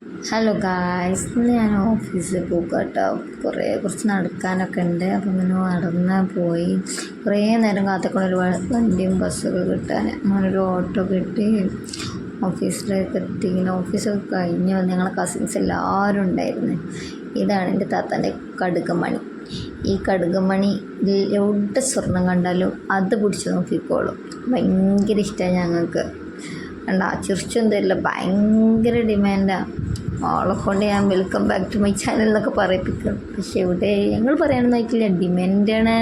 Hello guys, ഇന്ന് ഞാൻ ഓഫീസിൽ പോകട്ടോ. കുറച്ച് നടക്കാനൊക്കെ ഉണ്ട്. അപ്പം ഇങ്ങനെ നടന്ന് പോയി കുറേ നേരം കാത്തുകൊണ്ട് ഒരു വണ്ടിയും ബസ്സൊക്കെ കിട്ടാൻ അങ്ങനൊരു ഓട്ടോ കിട്ടി ഓഫീസിലേക്ക് എത്തി. ഇങ്ങനെ ഓഫീസൊക്കെ കഴിഞ്ഞ് വന്ന് ഞങ്ങളെ കസിൻസ് എല്ലാവരും ഉണ്ടായിരുന്നു. ഇതാണ് എൻ്റെ താത്താൻ്റെ കടുകമണി. ഈ കടുകമണി എവിടെ സ്വർണം കണ്ടാലും അത് പിടിച്ച് നോക്കിക്കോളും. ഭയങ്കര ഇഷ്ടമാണ് ഞങ്ങൾക്ക്. കണ്ട ചിരിച്ചൊന്നും തരില്ല, ഭയങ്കര ഡിമാൻഡാണ്. അവളെ കൊണ്ട് ഞാൻ welcome back to my channel എന്നൊക്കെ പറയിപ്പിക്കും. പക്ഷെ ഇവിടെ ഞങ്ങൾ പറയാനൊന്നും ആയിട്ടില്ല, ഡിമാൻഡാണ്.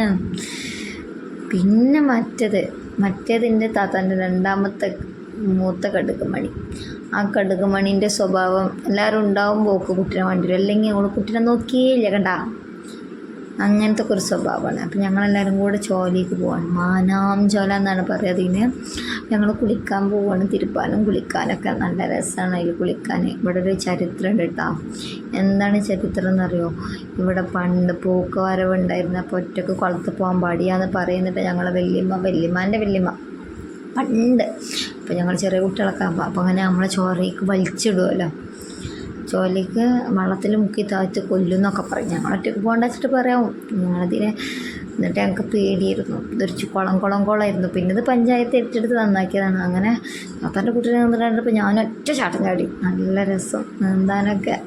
പിന്നെ മറ്റേതിൻ്റെ താത്താൻ്റെ രണ്ടാമത്തെ മൂത്ത കടുകുമണി. ആ കടുകുമണീൻ്റെ സ്വഭാവം എല്ലാവരും ഉണ്ടാവുമ്പോൾ ഒക്കെ കുട്ടീനെ വേണ്ടി, അല്ലെങ്കിൽ അവൾ കുട്ടീനെ നോക്കിയേയില്ല. കണ്ട അങ്ങനത്തെ ഒക്കെ ഒരു സ്വഭാവമാണ്. അപ്പം ഞങ്ങളെല്ലാവരും കൂടെ ചോലയ്ക്ക് പോവാണ്. മാനാം ചോല എന്നാണ് പറയുക അതിന്. ഞങ്ങൾ കുളിക്കാൻ പോവാണ്. തിരുപ്പാനും കുളിക്കാനൊക്കെ നല്ല രസമാണ് അതിൽ കുളിക്കാൻ. ഇവിടെ ഒരു ചരിത്രം ഉണ്ട് കേട്ടോ. എന്താണ് ചരിത്രം എന്നറിയോ? ഇവിടെ പണ്ട് പോക്ക് വരവുണ്ടായിരുന്നു. അപ്പോൾ ഒറ്റക്ക് കുളത്ത് പോകാൻ പാടിയാന്ന് പറയുന്നിട്ട് ഞങ്ങളെ വല്യമ്മാൻ്റെ വല്യമ്മ പണ്ട്, അപ്പോൾ ഞങ്ങൾ ചെറിയ കുട്ടികളൊക്കെ ആകുമ്പോൾ അപ്പോൾ അങ്ങനെ നമ്മളെ ചോരയ്ക്ക് വലിച്ചിടുമല്ലോ. ചോലയ്ക്ക് വെള്ളത്തിൽ മുക്കി താഴ്ത്തി കൊല്ലുന്നൊക്കെ പറയും. ഞങ്ങളൊറ്റയ്ക്ക് പോകേണ്ട വെച്ചിട്ട് പറയാം ഞങ്ങളതിനെ. എന്നിട്ട് ഞങ്ങൾക്ക് പേടിയായിരുന്നു. ഇതൊരു കുളമായിരുന്നു. പിന്നെ ഇത് പഞ്ചായത്ത് ഏറ്റെടുത്ത് നന്നാക്കിയതാണ്. അങ്ങനെ താത്താൻ്റെ കുട്ടീനെ നിന്നിട്ടുണ്ടപ്പോൾ ഞാൻ ഒറ്റ ചാട്ടം ചാടി. നല്ല രസം നീന്താനൊക്കെ.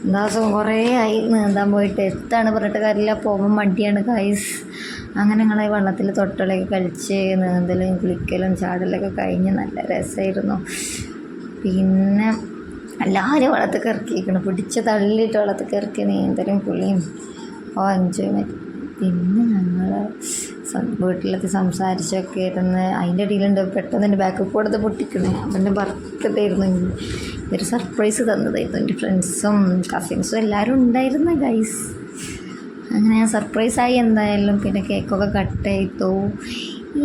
എന്താ ദിവസം കുറേ ആയി നീന്താൻ പോയിട്ട്. എത്താണ് പറഞ്ഞിട്ട് കാര്യമില്ല, പോകുമ്പോൾ മടിയാണ് ഗൈസ്. അങ്ങനെ ഞങ്ങൾ ഈ വെള്ളത്തിൽ തൊട്ടലൊക്കെ കളിച്ച് നീന്തലും കുളിക്കലും ചാടലൊക്കെ കഴിഞ്ഞ് നല്ല രസമായിരുന്നു. പിന്നെ എല്ലാവരും വെള്ളത്തിൽ ഇറക്കിയിരിക്കണം, പിടിച്ച് തള്ളിയിട്ട് വെള്ളത്തിൽ ഇറക്കി നീന്തലും കുളിയും എൻജോയ്മെൻറ്റ്. പിന്നെ ഞങ്ങൾ വീട്ടിലൊക്കെ സംസാരിച്ചൊക്കെ ഇരുന്ന് അതിൻ്റെ ഇടയിലുണ്ട് പെട്ടെന്ന് എൻ്റെ ബാക്കിൽ കൂടെ പൊട്ടിക്കണേ. അവൻ്റെ ബർത്ത്ഡേ ആയിരുന്നു. ഒരു സർപ്രൈസ് തന്നതായിരുന്നു. എൻ്റെ ഫ്രണ്ട്സും കസിൻസും എല്ലാവരും ഉണ്ടായിരുന്നു ഗൈസ്. അങ്ങനെ ഞാൻ സർപ്രൈസായി എന്തായാലും. പിന്നെ കേക്കൊക്കെ കട്ട് ചെയ്തു.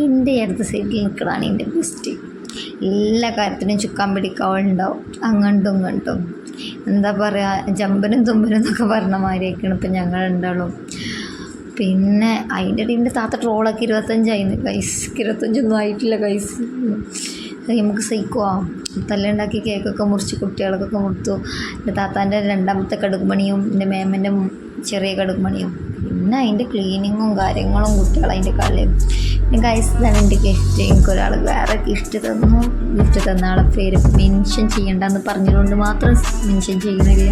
എൻ്റെ അടുത്ത സൈഡിൽ നിൽക്കണതാണ് എൻ്റെ ബെസ്റ്റ്. എല്ലാ കാര്യത്തിനും ചുക്കാൻ പിടിക്കാവുണ്ടാവും, അങ്ങോട്ടും ഇങ്ങോട്ടും. എന്താ പറയുക, ജമ്പനും തുമ്പനും എന്നൊക്കെ പറഞ്ഞ മാതിരിയൊക്കെയാണ് ഇപ്പം ഞങ്ങളുണ്ടാവും. പിന്നെ അതിൻ്റെ ഇടയിൽ താത്ത ട്രോളൊക്കെ 25 ഗൈസ്. 25 ആയിട്ടില്ല ഗൈസ്. നമുക്ക് സഹിക്കുമോ? തല്ലുണ്ടാക്കി കേക്കൊക്കെ മുറിച്ച് കുട്ടികൾക്കൊക്കെ കൊടുത്തു. എൻ്റെ താത്താൻ്റെ രണ്ടാമത്തെ കടുകുമണിയും എൻ്റെ മേമൻ്റെ ചെറിയ കടുകുമണിയും. പിന്നെ അതിൻ്റെ ക്ലീനിങ്ങും കാര്യങ്ങളും കുട്ടികൾ അതിൻ്റെ കളിയും. പിന്നെ ഗൈസ് ഇതാണ് എൻ്റെ ഗിഫ്റ്റ്. എനിക്കൊരാൾ വേറെ ഗിഫ്റ്റ് തന്ന ആളെ പേര് മെൻഷൻ ചെയ്യണ്ടെന്ന് പറഞ്ഞതുകൊണ്ട് മാത്രം മെൻഷൻ ചെയ്യുന്നില്ല.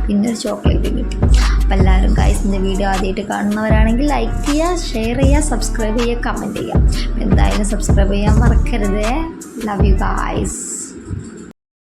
പിന്നെ ഒരു ചോക്ലേറ്റ് കിട്ടി. അപ്പം എല്ലാവരും ഗൈസിൻ്റെ വീഡിയോ ആദ്യമായിട്ട് കാണുന്നവരാണെങ്കിൽ ലൈക്ക് ചെയ്യുക, ഷെയർ ചെയ്യുക, സബ്സ്ക്രൈബ് ചെയ്യുക, കമൻറ്റ് ചെയ്യുക. എന്തായാലും സബ്സ്ക്രൈബ് ചെയ്യാൻ മറക്കരുത്. Love you guys.